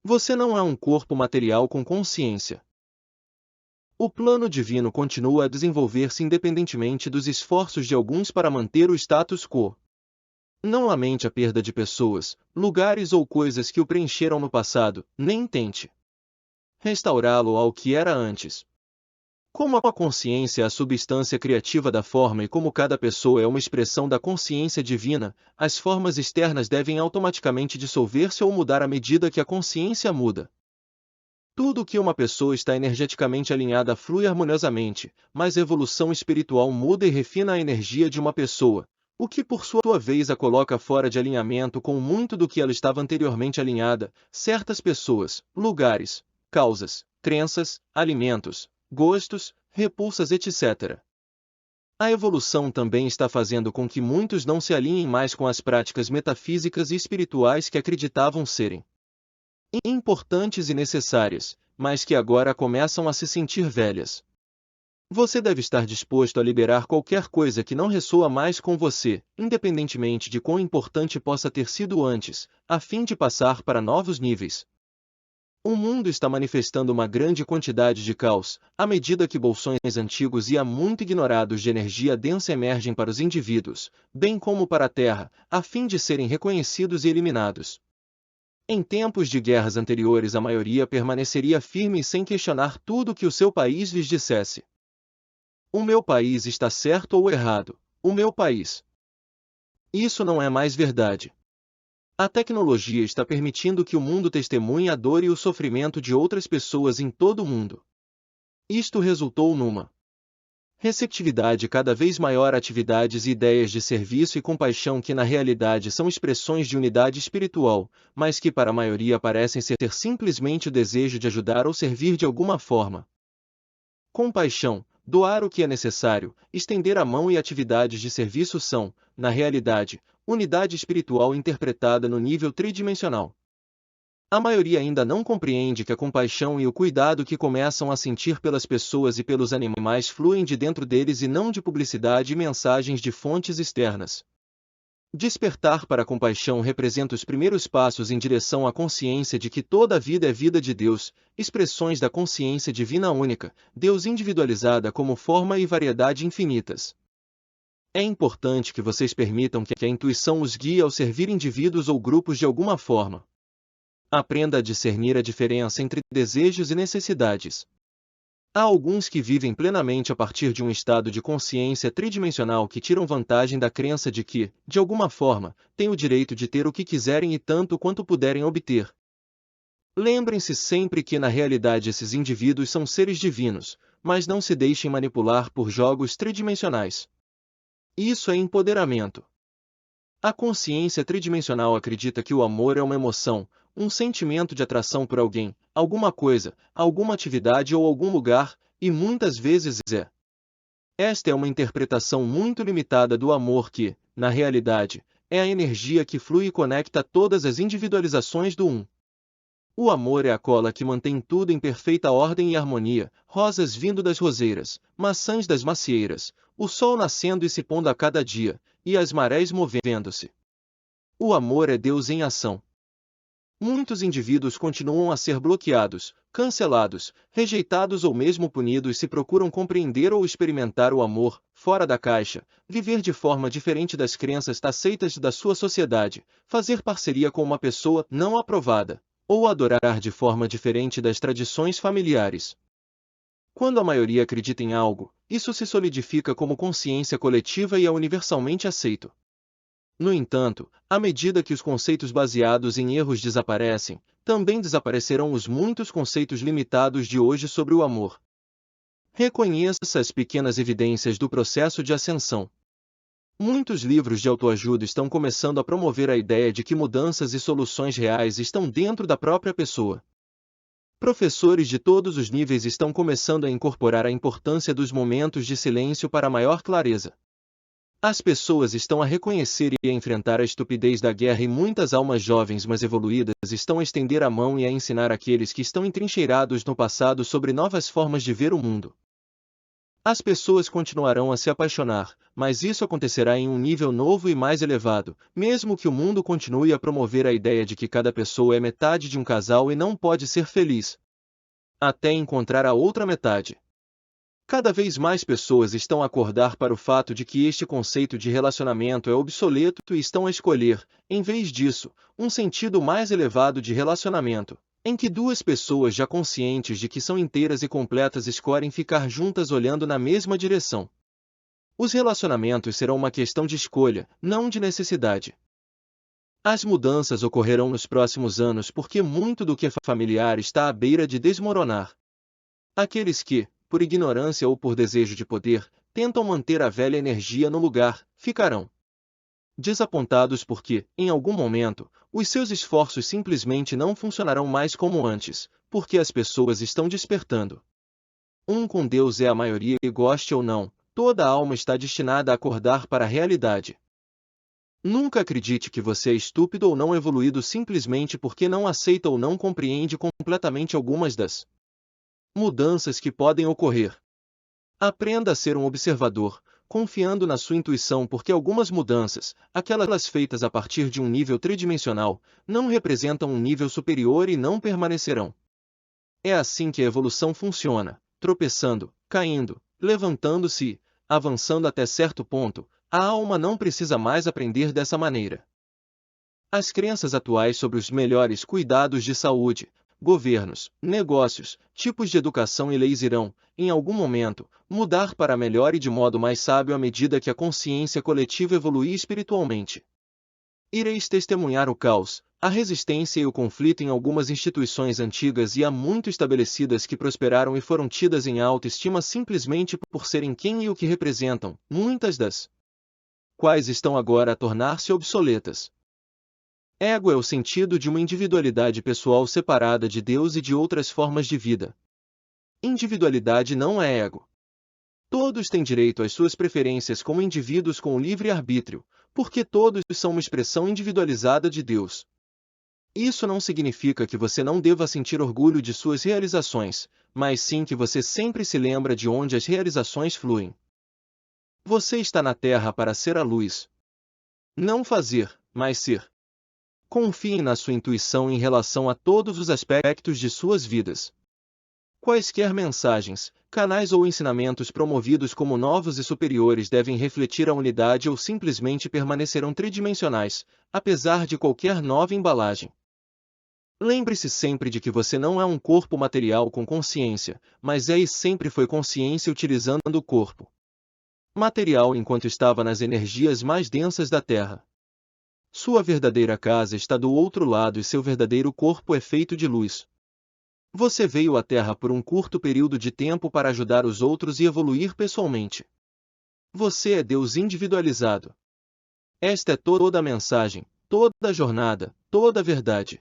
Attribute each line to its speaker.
Speaker 1: Você não é um corpo material com consciência. O plano divino continua a desenvolver-se independentemente dos esforços de alguns para manter o status quo. Não lamente a perda de pessoas, lugares ou coisas que o preencheram no passado, nem tente restaurá-lo ao que era antes. Como a consciência é a substância criativa da forma e como cada pessoa é uma expressão da consciência divina, as formas externas devem automaticamente dissolver-se ou mudar à medida que a consciência muda. Tudo que uma pessoa está energeticamente alinhada flui harmoniosamente, mas a evolução espiritual muda e refina a energia de uma pessoa, o que por sua vez a coloca fora de alinhamento com muito do que ela estava anteriormente alinhada. Certas pessoas, lugares, causas, crenças, alimentos, gostos, repulsas, etc. A evolução também está fazendo com que muitos não se alinhem mais com as práticas metafísicas e espirituais que acreditavam serem importantes e necessárias, mas que agora começam a se sentir velhas. Você deve estar disposto a liberar qualquer coisa que não ressoa mais com você, independentemente de quão importante possa ter sido antes, a fim de passar para novos níveis. O mundo está manifestando uma grande quantidade de caos, à medida que bolsões antigos e há muito ignorados de energia densa emergem para os indivíduos, bem como para a Terra, a fim de serem reconhecidos e eliminados. Em tempos de guerras anteriores, a maioria permaneceria firme e sem questionar tudo o que o seu país lhes dissesse. O meu país está certo ou errado, o meu país. Isso não é mais verdade. A tecnologia está permitindo que o mundo testemunhe a dor e o sofrimento de outras pessoas em todo o mundo. Isto resultou numa receptividade cada vez maior a atividades e ideias de serviço e compaixão que na realidade são expressões de unidade espiritual, mas que para a maioria parecem ser simplesmente o desejo de ajudar ou servir de alguma forma. Compaixão, doar o que é necessário, estender a mão e atividades de serviço são, na realidade, unidade espiritual interpretada no nível tridimensional. A maioria ainda não compreende que a compaixão e o cuidado que começam a sentir pelas pessoas e pelos animais fluem de dentro deles e não de publicidade e mensagens de fontes externas. Despertar para a compaixão representa os primeiros passos em direção à consciência de que toda a vida é vida de Deus, expressões da consciência divina única, Deus individualizada como forma e variedade infinitas. É importante que vocês permitam que a intuição os guie ao servir indivíduos ou grupos de alguma forma. Aprenda a discernir a diferença entre desejos e necessidades. Há alguns que vivem plenamente a partir de um estado de consciência tridimensional que tiram vantagem da crença de que, de alguma forma, têm o direito de ter o que quiserem e tanto quanto puderem obter. Lembrem-se sempre que na realidade esses indivíduos são seres divinos, mas não se deixem manipular por jogos tridimensionais. Isso é empoderamento. A consciência tridimensional acredita que o amor é uma emoção, um sentimento de atração por alguém, alguma coisa, alguma atividade ou algum lugar, e muitas vezes é. Esta é uma interpretação muito limitada do amor que, na realidade, é a energia que flui e conecta todas as individualizações do um. O amor é a cola que mantém tudo em perfeita ordem e harmonia, rosas vindo das roseiras, maçãs das macieiras, o sol nascendo e se pondo a cada dia, e as marés movendo-se. O amor é Deus em ação. Muitos indivíduos continuam a ser bloqueados, cancelados, rejeitados ou mesmo punidos se procuram compreender ou experimentar o amor, fora da caixa, viver de forma diferente das crenças aceitas da sua sociedade, fazer parceria com uma pessoa não aprovada, ou adorar de forma diferente das tradições familiares. Quando a maioria acredita em algo, isso se solidifica como consciência coletiva e é universalmente aceito. No entanto, à medida que os conceitos baseados em erros desaparecem, também desaparecerão os muitos conceitos limitados de hoje sobre o amor. Reconheça as pequenas evidências do processo de ascensão. Muitos livros de autoajuda estão começando a promover a ideia de que mudanças e soluções reais estão dentro da própria pessoa. Professores de todos os níveis estão começando a incorporar a importância dos momentos de silêncio para maior clareza. As pessoas estão a reconhecer e a enfrentar a estupidez da guerra e muitas almas jovens mas evoluídas estão a estender a mão e a ensinar aqueles que estão entrincheirados no passado sobre novas formas de ver o mundo. As pessoas continuarão a se apaixonar, mas isso acontecerá em um nível novo e mais elevado, mesmo que o mundo continue a promover a ideia de que cada pessoa é metade de um casal e não pode ser feliz, até encontrar a outra metade. Cada vez mais pessoas estão a acordar para o fato de que este conceito de relacionamento é obsoleto e estão a escolher, em vez disso, um sentido mais elevado de relacionamento, em que duas pessoas já conscientes de que são inteiras e completas escolhem ficar juntas olhando na mesma direção. Os relacionamentos serão uma questão de escolha, não de necessidade. As mudanças ocorrerão nos próximos anos porque muito do que é familiar está à beira de desmoronar. Aqueles que, por ignorância ou por desejo de poder, tentam manter a velha energia no lugar, ficarão desapontados porque, em algum momento, os seus esforços simplesmente não funcionarão mais como antes, porque as pessoas estão despertando. Um com Deus é a maioria e goste ou não, toda a alma está destinada a acordar para a realidade. Nunca acredite que você é estúpido ou não evoluído simplesmente porque não aceita ou não compreende completamente algumas das mudanças que podem ocorrer. Aprenda a ser um observador, confiando na sua intuição porque algumas mudanças, aquelas feitas a partir de um nível tridimensional, não representam um nível superior e não permanecerão. É assim que a evolução funciona, tropeçando, caindo, levantando-se e, avançando até certo ponto, a alma não precisa mais aprender dessa maneira. As crenças atuais sobre os melhores cuidados de saúde, governos, negócios, tipos de educação e leis irão, em algum momento, mudar para melhor e de modo mais sábio à medida que a consciência coletiva evoluir espiritualmente. Ireis testemunhar o caos, a resistência e o conflito em algumas instituições antigas e há muito estabelecidas que prosperaram e foram tidas em alta estima simplesmente por serem quem e o que representam, muitas das quais estão agora a tornar-se obsoletas. Ego é o sentido de uma individualidade pessoal separada de Deus e de outras formas de vida. Individualidade não é ego. Todos têm direito às suas preferências como indivíduos com o livre-arbítrio, porque todos são uma expressão individualizada de Deus. Isso não significa que você não deva sentir orgulho de suas realizações, mas sim que você sempre se lembra de onde as realizações fluem. Você está na Terra para ser a luz. Não fazer, mas ser. Confiem na sua intuição em relação a todos os aspectos de suas vidas. Quaisquer mensagens, canais ou ensinamentos promovidos como novos e superiores devem refletir a unidade ou simplesmente permanecerão tridimensionais, apesar de qualquer nova embalagem. Lembre-se sempre de que você não é um corpo material com consciência, mas é e sempre foi consciência utilizando o corpo material enquanto estava nas energias mais densas da Terra. Sua verdadeira casa está do outro lado e seu verdadeiro corpo é feito de luz. Você veio à Terra por um curto período de tempo para ajudar os outros e evoluir pessoalmente. Você é Deus individualizado. Esta é toda a mensagem, toda a jornada, toda a verdade.